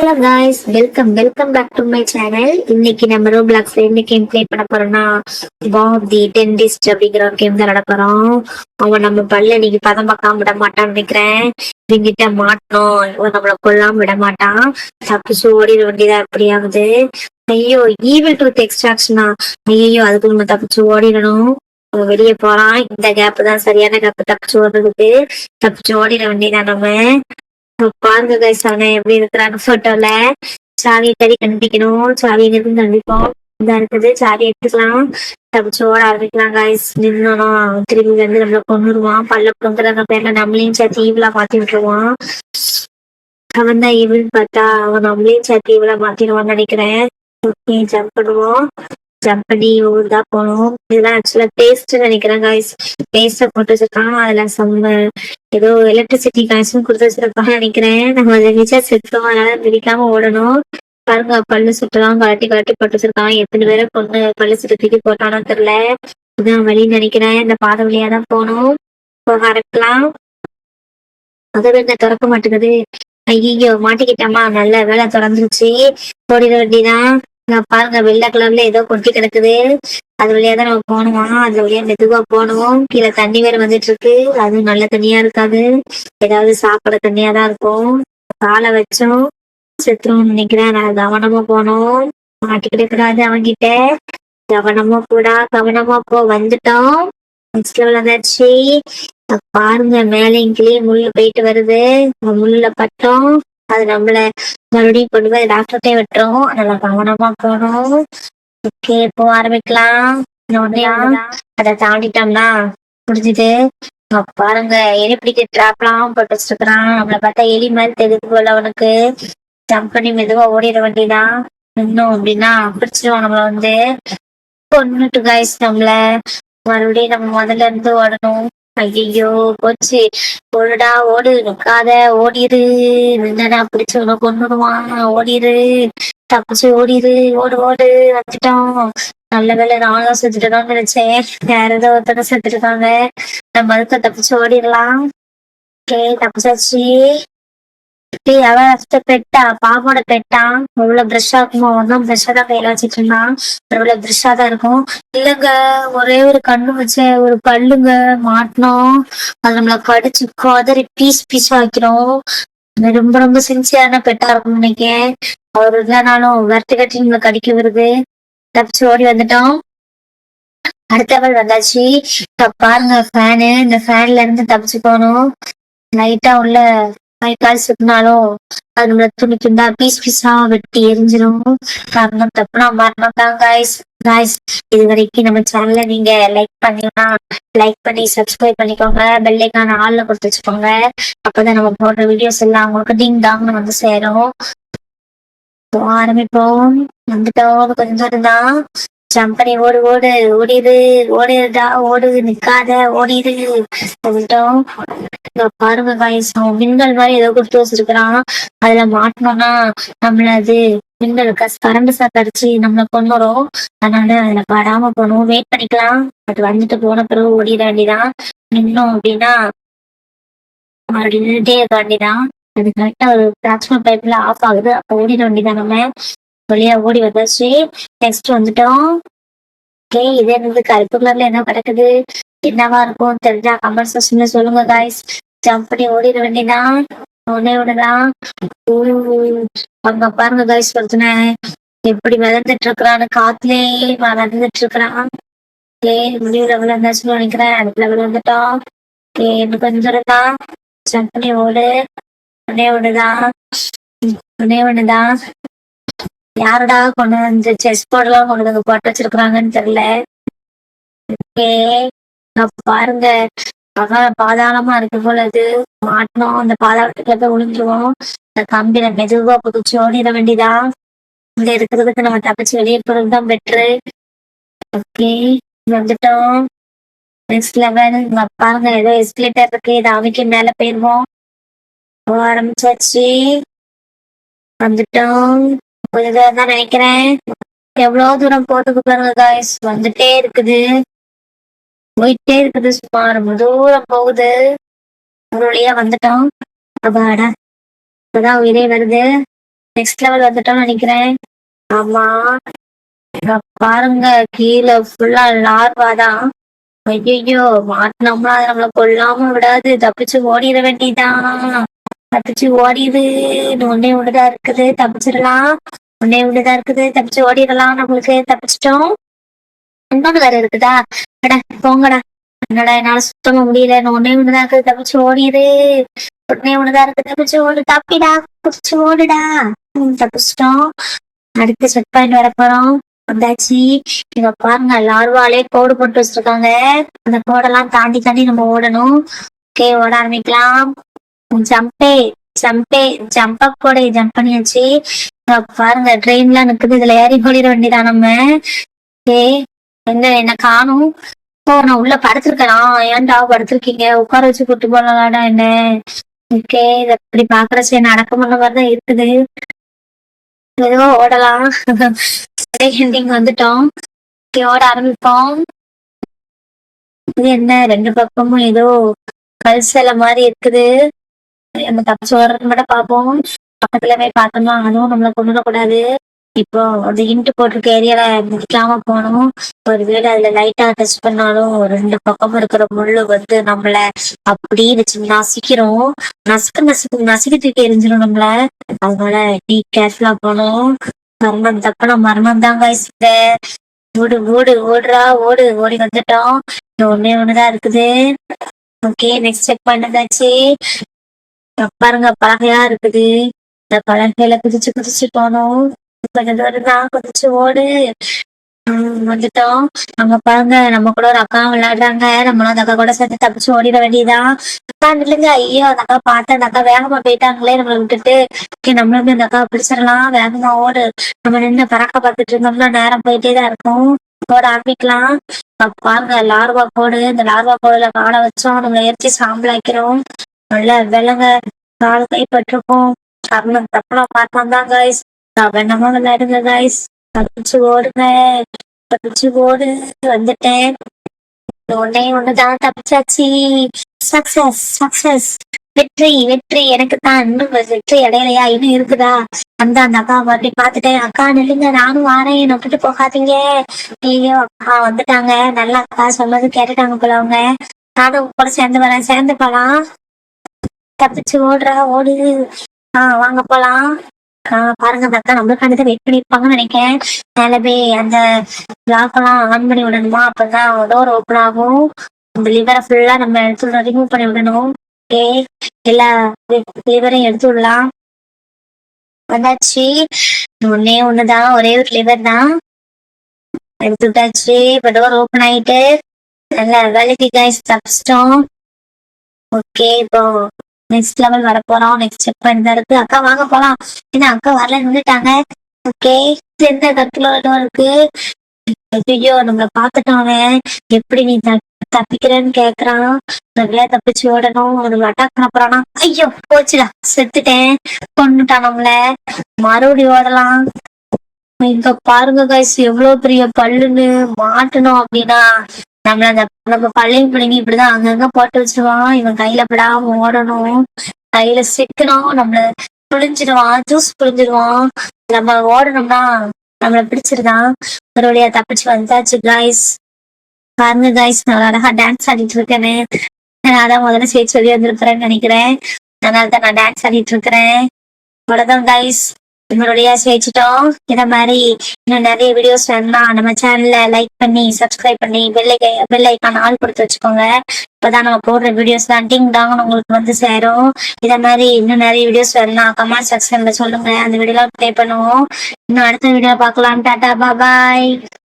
Hello guys, welcome back to my channel. இன்னைக்கு நம்ம ரோப்ளாக்ஸ்ல என்ன கேம் ப்ளே பண்ண போறோம்னா பாப் தி டென்டிஸ்ட் அப்படிங்கிற ஒரு கேம் தான் விளையாட போறோம். அவன் நம்ம பல்ல இன்னைக்கு பதம் பார்க்காம விட மாட்டான்னு நினைக்கிறேன். இவங்கிட்ட மாட்டணும், இவன் நம்மள கொல்லாம விட மாட்டான். தப்பிச்சு ஓடிட வேண்டியதா எப்படியாவது. ஐயோ, ஈவில் டூத் எக்ஸ்ட்ராக்ஷனா? ஐயோ, அதுக்கு நம்ம தப்பிச்சு ஓடிடணும். அவன் வெளியே போறான். இந்த கேப் தான் சரியான கேப் தப்பிச்சு ஓடுறதுக்கு. தப்பிச்சு ஓடிட வேண்டியதான் நம்ம. பாருங்க கைஸ், அவனை எப்படி இருக்கிறான்னு போட்டோல. சாவியை தேடி கண்டுபிடிக்கணும். சாவி எங்க இருந்து கண்டுபிடிப்போம். இதா இருக்குது, சாவி எடுத்துக்கலாம். தப்பிச்சு ஓட ஆரம்பிக்கலாம் கைஸ். நின்னோம் திரும்பி வந்து நம்மள கொண்டுருவான். பல்ல கொண்டுற பேர்ல நம்மளையும் சேர்த்து ஈவிலா மாத்தி விட்டுருவான். அவன் தான் ஈவில்னு பார்த்தா அவன் நம்மளையும் சேர்த்து ஈவிலா மாத்திடுவான்னு நினைக்கிறேன். ஓகே, ஜம்ப் பண்ணுவோம். ஜம்ப் பண்ணி ஊருதா போகணும். இதெல்லாம் ஆக்சுவலா பேஸ்ட் நினைக்கிறேன் கைஸ். பேஸ்ட போட்டு வச்சிருக்கான். அதுல செம்ம ஏதோ எலக்ட்ரிசிட்டி கனெக்ஷன் கொடுத்து வச்சிருப்பான்னு நினைக்கிறேன். நம்ம அதை மிச்சா செத்துவோம், அதனால மிதிக்காம ஓடணும். பாருங்க, பல்லு சுட்டுலாம் கலட்டி கலட்டி போட்டு வச்சிருக்கான். எத்தனை பேரை கொண்டு பல்லு சுட்டு தூக்கி போட்டானோ தெரியல. இதுதான் வழின்னு நினைக்கிறேன். இந்த பாதை வழியா தான் போகணும். போக ஆரம்பிக்கலாம். அதை திறக்க மாட்டேங்குது. ஐயோ, மாட்டிக்கிட்டாமா. நல்ல வேலை திறந்துருச்சு. ஓடிட வேண்டிதான். பாருங்க, வெள்ளை கலர்ல ஏதோ கொட்டி கிடக்குது. அது வழியா தான் நம்ம போகணுமா. அது வழியா மெதுவா போகணும். கீழே தண்ணி வேற வந்துட்டு இருக்கு. அது நல்ல தண்ணியா இருக்காது. ஏதாவது சாப்பிட தண்ணியா தான் இருக்கும். காலை வச்சோம் செத்துரும் நினைக்கிறேன். நான் கவனமா போனோம். மாட்டிக்கிட்டு கூடாது அவன்கிட்ட. கவனமா கூடா, கவனமா போ. வந்துட்டோம். நெக்ஸ்ட் லெவல் வந்தாச்சு. பாருங்க, மேலையும் கீழே முள்ளு போயிட்டு வருது. முள்ளுல பட்டோம். அது நம்மள மறுபடியும் கொண்டு போய் டாக்டர்கிட்டே விட்டுரும். அதனால கவனமா போகணும். ஓகே, போக ஆரம்பிக்கலாம். அதை தாண்டிட்டோம்னா முடிஞ்சுது. பாருங்க, எலி பிடிக்க டிராப்லாம் போட்டு வச்சிருக்கிறான். நம்மள பார்த்தா எலி மாதிரி தெரியுது போல அவனுக்கு. ஜம்ப் பண்ணி மெதுவா ஓடிட வேண்டியதான். இன்னும் அப்படின்னா பிடிச்சிருவான் நம்மள வந்து. கொன்னுட்டு கைஸ் நம்மள. மறுபடியும் நம்ம முதல்ல இருந்து ஓடணும். ஐயோ, போச்சு. ஓடுடா ஓடு, நிக்காத, ஓடிரு. நின்னடா பிடிச்சு உனக்கு கொண்டுடுவான். ஓடிரு, தப்பிச்சு ஓடிரு. ஓடு ஓடு. வந்துட்டோம். நல்ல வேலை நானும் செத்துட்டோம்னு நினைச்சேன். வேற ஏதோ ஒருத்தர செத்துருக்காங்க. நம்ம அதுக்கு தப்பிச்சு ஓடிடலாம். ஓகே, தப்பிச்சாச்சு. அவ பெட்டா, பாம்போட பெட்டா. அவ்வளவு பிரஷ்ஷா இருக்குமோ. ஒன்னும் பிரஷ்ஷா தான் கையில வச்சுட்டு இருந்தான். அவ்வளவு பிரஷ்ஷா தான் இருக்கும். இல்லங்க, ஒரே ஒரு கண்ணு வச்ச ஒரு பல்லுங்க மாட்டினோம். அது நம்மள கடிச்சு கதறி பீஸ் பீஸ் ஆக்கிறோம். ரொம்ப ரொம்ப சின்சியரான பெட்டா இருக்கும் நினைக்கிறேன். அவர் இல்லைனாலும் விரட்டி கட்டி நம்மள கடிக்க வருது. தப்பிச்சு ஓடி வந்துட்டோம். அடுத்தவள் வந்தாச்சு. பாருங்க, ஃபேனு. இந்த ஃபேன்ல இருந்து தப்பிச்சு போகணும். லைட்டா உள்ள கை கால் சுத்தினாலும் அது நம்மள துணி துண்டா பீஸ் பீஸா வெட்டி எரிஞ்சிடும். காரணம் தப்புனா மரணம் தான் காய்ஸ். காய்ஸ், இது வரைக்கும் நம்ம சேனல்ல நீங்க லைக் பண்ணீங்கன்னா லைக் பண்ணி சப்ஸ்கிரைப் பண்ணிக்கோங்க. பெல் ஐகான் ஆல்ல கொடுத்து வச்சுக்கோங்க. அப்பதான் நம்ம போடுற வீடியோஸ் எல்லாம் உங்களுக்கு டிங் டாங்னு வந்து சேரும். ஆரம்பிப்போம். வந்துட்டோம். கொஞ்சம் தூரம் தான். ஜம்ப் பண்ணி ஓடு ஓடு. ஓடிடு, ஓடிடுடா, ஓடு, நிக்காத, ஓடிடு. வந்துட்டோம். பாருங்க காய்ஸ், அவன் மின்னல் மாதிரி ஏதோ கொடுத்து வச்சிருக்கிறான். அதுல மாட்டினோம்னா நம்மள அது மின்னல் கரண்ட் சாக்கு அடிச்சு நம்மள கொண்டுரும். அதனால அதுல படாம போகணும். வெயிட் பண்ணிக்கலாம். அது வந்துட்டு போன பிறகு ஓடிட வேண்டிதான். நின்னோம் அப்படின்னா மறுபடியும் நின்றுட்டே இருக்க வேண்டிதான். அது கரெக்டா ஒரு டிரான்ஸ்பர் பைப்ல ஆஃப் ஆகுது. அப்ப ஓடிட வேண்டியதான். நம்ம வழியா ஓடி வந்தாச்சு. நெக்ஸ்ட் வந்துட்டோம். ஓகே, இதே இருந்து கருப்பு கலர்ல என்ன கிடக்குது, என்னவா இருக்கும் தெரிஞ்சா கமெண்ட் செக்ஷன்ல சொல்லுங்க காய்ஸ். ஜம்ப் பண்ணி ஓடிட வேண்டியதான். உடனே விடலாம். அங்க பாருங்க காய்ஸ், ஒருத்தனை எப்படி மிதந்துட்டு இருக்கிறான்னு. காத்துலயே மிதந்துட்டு இருக்கிறான். ஓகே, முடிவு லெவல் வந்தாச்சுன்னு நினைக்கிறேன். அடுத்த லெவல் வந்துட்டோம். ஓகே, இன்னும் கொஞ்சம் இருந்தா. ஜம்ப் பண்ணி ஓடு. உடனே ஒண்ணுதான். உடனே ஒண்ணுதான். யாருடா கொண்டு வந்து செஸ் போர்டெல்லாம் கொண்டு வந்து போட்டு வச்சிருக்கிறாங்கன்னு தெரியல. ஓகே, பாருங்க, பாதாளமா இருக்கு போல. இது மாட்டணும். அந்த பாதாளத்துக்கு போய் விழுந்துருவோம். அந்த கம்பியில மெதுவா புதிச்சு ஓடிட வேண்டியதா. இங்க இருக்கிறதுக்கு நம்ம தப்பிச்சு வெளியே போறதுதான் பெட்ரு. ஓகே, வந்துட்டோம். Next level. பாருங்க, ஏதோ எஸ்கலேட்டர் இருக்கு. இதை அமைக்க மேல போயிருவோம். ஆரம்பிச்சாச்சு. வந்துட்டோம். கொஞ்சம் தூரம் தான் நினைக்கிறேன். எவ்வளவு தூரம் போறதுக்கு பாருங்க காய்ஸ். வந்துட்டே இருக்குது, போயிட்டே இருக்குது. சுமார் ரொம்ப தூரம் போகுது. ஒரு வழியா வந்துட்டோம். அப்பாடா, இப்பதான் உயிரே வருது. நெக்ஸ்ட் லெவல் வந்துட்டோம்னு நினைக்கிறேன். ஆமா, இங்க பாருங்க, கீழே ஃபுல்லா லார்வா தான். ஐயோ, மாட்டினோம்னா அது நம்மள கொல்லாம விடாது. தப்பிச்சு ஓடிட வேண்டியதான். தப்பிச்சு ஓடிடு. ஒன்னே ஒண்ணுதான் இருக்குது, தப்பிச்சிடலாம். ஒன்னே ஒண்ணுதான் இருக்குது, தப்பிச்சு ஓடிடலாம். நம்மளுக்கு தப்பிச்சிட்டோம். இன்னொன்னு வேற இருக்குதா? அட போங்கடா. என்னடா என்னால சுத்தமா முடியல. ஒன்னே ஒண்ணுதான் இருக்குது, தப்பிச்சு ஓடிடு. ஒன்னே ஒண்ணுதான் இருக்கு, தப்பிச்சு ஓடு. தப்பிடா, தப்பிச்சு ஓடுடா. தப்பிச்சிட்டோம். அடுத்து செக் பாயிண்ட் வர போறோம். வந்தாச்சு. இங்க பாருங்க, லார்வாலே கோடு போட்டு வச்சிருக்காங்க. அந்த கோடெல்லாம் தாண்டி தாண்டி நம்ம ஓடணும். ஓகே, ஓட ஆரம்பிக்கலாம். ஜம்பே ஜம்பே ஜம்ப் அப் கோடை ஜம்ப் பண்ணியாச்சு. இங்க பாருங்க, ட்ரெயின்லாம் நிக்குது. இதுல ஏறி ஓடிட வேண்டியதான் நம்ம. ஓகே, என்ன காணும். ஓ, நான் உள்ள படுத்திருக்கேனா? ஏன்டா படுத்திருக்கீங்க? உட்கார வச்சு கூட்டு போனலாடா என்ன? ஓகே, இத இப்படி பாக்குறச்சு என்ன அடக்கம் பண்ண மாதிரிதான் இருக்குது. ஏதோ ஓடலாம். எண்டிங் வந்துட்டோம். ஓட ஆரம்பிப்போம். இது என்ன, ரெண்டு பக்கமும் ஏதோ கல் சிலை மாதிரி இருக்குது. நம்ம தப்பிச்சு ஓடுறது மட்டும் பார்ப்போம். பக்கத்துல போய் பார்த்தோம்னா அதுவும் நம்மள கொண்டுடக்கூடாது. இப்போ அந்த இன்ட்டு போட்டிருக்க ஏரியால முடிக்காம போகணும். ஒருவேளை அதுல லைட்டா டச் பண்ணாலும் ரெண்டு பக்கமும் இருக்கிற முள்ளு வந்து நம்மள அப்படியே வச்சு நசிக்கிறோம். நசுக்கு தூக்கி எரிஞ்சிடும் நம்மள. அதனால டீ கேர்ஃபுல்லா போகணும். மரணம் தப்புனா மரணம் தாங்க. ஓடு ஓடு ஓடுறா, ஓடு. ஓடி வந்துட்டோம். ஒன்னே ஒண்ணுதான் இருக்குது. ஓகே, நெக்ஸ்ட் செக் பண்ணதாச்சு. பாருங்க, பலகையா இருக்குது. இந்த பலகையில குதிச்சு குதிச்சு போனோம். கொஞ்சம் தூரம் தான், குதிச்சு ஓடு. வந்துட்டோம். அங்க பாருங்க, நம்ம கூட ஒரு அக்கா விளையாடுறாங்க. நம்மளும் அந்த அக்கா கூட சேர்த்து தப்பிச்சு ஓடிட வேண்டியதான். அக்கா நில்லுங்க. ஐயோ, அந்த அக்கா பார்த்தேன், அந்த அக்கா வேகமா போயிட்டாங்களே நம்மளை விட்டுட்டு. நம்மளும் இந்த அக்கா பிடிச்சிடலாம். வேகமா ஓடு. நம்ம நின்று பறக்க பார்த்துட்டு இருந்தோம்னா நேரம் போயிட்டே தான் இருக்கும். ஓட ஆரம்பிக்கலாம். பாருங்க, லார்வா கோடு. இந்த லார்வா கோடுல காலை வச்சோம், நம்மளை எரிச்சு சாம்பலாக்கிறோம். நல்ல விலங்க கால் கைப்பற்றிருக்கோம். கர்ணம் தப்பலாம் பார்க்கலாம் தான் கைஸ். வெண்ணமா விளையாடுங்க கைஸ். தப்பிச்சு ஓடுங்க, தப்பிச்சு ஓடு. வந்துட்டேன். ஒன்னே ஒண்ணுதான், தப்பிச்சாச்சு. Success success. வெற்றி வெற்றி எனக்கு தான். இன்னும் வெற்றி இடையிலையா? இன்னும் இருக்குதா? அந்த அக்கா அப்படி பாத்துட்டேன். அக்கா நில்லுங்க, நானும் வாரேன், என்ன விட்டுட்டு போகாதீங்க. ஐயோ, அக்கா வந்துட்டாங்க. நல்லா அக்கா சொன்னது கேட்டுட்டாங்க போல அவங்க. நானும் கூட சேர்ந்து வரேன், சேர்ந்து போலாம். தப்பிச்சு ஓடுறா, ஓடு. வாங்க போலாம். பாருங்க, அந்த அக்கா நம்மளுக்காண்டி வெயிட் பண்ணிருப்பாங்கன்னு நினைக்கிறேன். மேல போய் அந்த லாக் எல்லாம் ஆன் பண்ணி விடணுமா? அப்பதான் டோர் ஓப்பன் ஆகும். இந்த லிவரை ஃபுல்லா நம்ம எடுத்து ரிமூவ் பண்ணி விடணும். ஓகே, எல்லா லிவரையும் எடுத்து விடலாம். வந்தாச்சு. ஒன்னே ஒண்ணுதான், ஒரே ஒரு லிவர் தான் எடுத்து விட்டாச்சு. இப்ப டோர் ஓப்பன் ஆயிட்டு நல்லா வேலைக்கு கைஸ் தப்பிச்சிட்டோம். ஓகே, இப்போ நெக்ஸ்ட் லெவல் வர போறோம். நெக்ஸ்ட் செக் பண்ணி இருக்கு. அக்கா வாங்க போலாம். ஏன்னா அக்கா வரல, நின்றுட்டாங்க. ஓகே, எந்த கத்துல இருக்கு? ஐயோ, நம்மள பாத்துட்டாங்க. எப்படி நீ தப்பிக்கிறேன்னு கேக்குறான். நிறைய தப்பிச்சு ஓடணும். நம்மள அட்டாக் பண்ண போறானா? ஐயோ, போச்சுடா, செத்துட்டேன். கொண்டுட்டான் நம்மள. மறுபடியும் ஓடலாம். இங்க பாருங்க கைஸ், எவ்வளவு பெரிய பல்லுன்னு. மாட்டணும் அப்படின்னா நம்மள அந்த நம்ம பள்ளியும் பிள்ளைங்க இப்படிதான் அங்கங்க போட்டு வச்சிருவான். இவன் கையில படாம ஓடணும். கையில சிக்கணும், நம்மள புழிஞ்சிடுவான், ஜூஸ் புழிஞ்சிடுவான். நம்ம ஓடணும்னா நம்மள பிடிச்சிருதான். ஒரு வழியா தப்பிச்சு வந்தாச்சு கைஸ். பாருங்க கைஸ், நான் அழகா டான்ஸ் ஆடிட்டு இருக்கேன்னு. நான் அதான் முதல்ல சேர்த்து சொல்லி வந்திருக்கிறேன்னு நினைக்கிறேன். அதனாலதான் நான் டான்ஸ் ஆடிட்டு இருக்கிறேன். அவ்வளவுதான் கைஸ், நம்மளுடைய ஜெயிச்சிட்டோம். இத மாதிரி இன்னும் நிறைய வீடியோஸ் வேணும்னா நம்ம சேனல்ல லைக் பண்ணி சப்ஸ்கிரைப் பண்ணி பெல் ஐக்கான் ஆல் கொடுத்து வச்சுக்கோங்க. இப்பதான் நம்ம போடுற வீடியோஸ் தான் டிங் டாங் உங்களுக்கு வந்து சேரும். இத மாதிரி இன்னும் நிறைய வீடியோஸ் வேணும்னா கமெண்ட் செக்ஷன்ல சொல்லுங்க, அந்த வீடியோ ப்ளே பண்ணுவோம். இன்னும் அடுத்த வீடியோ பார்க்கலாம். டாடா, பாய்.